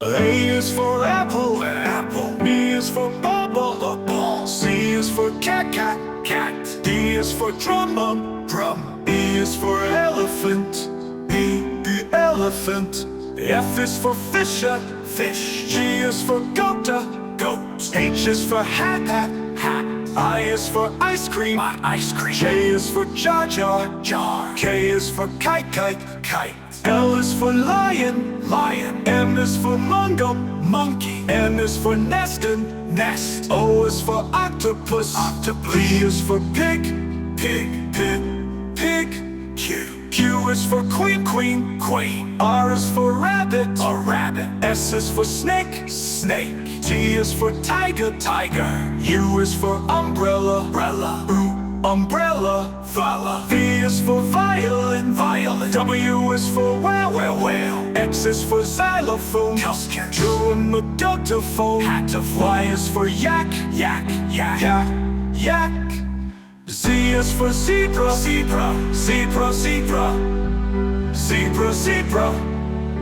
A is for apple, apple. B is for bubble, ball. C is for cat, cat, cat. D is for drum, drum. E is for elephant, the elephant. F is for fisher, fish. G is for goat, goat. H is for hat, hat, hat. I is for ice cream, ice cream. J is for jar, jar, jar. K is for kite, kite, kite. L is for lion, lion. M is for mongo, monkey. N is for nest, nest. O is for octopus, octopus. P is for pig, pig, pig, pig. Q is for queen, queen, queen. R is for rabbit, a rabbit. S is for snake, snake. T is for tiger, tiger. U is for umbrella, umbrella. Umbrella, vala. V is for violin, violin. W is for whale, whale, whale. X is for xylophone, drum, octopus, Y is for yak, yak, yak, yak, yak. Z is for zebra, zebra, zebra, zebra, zebra, zebra.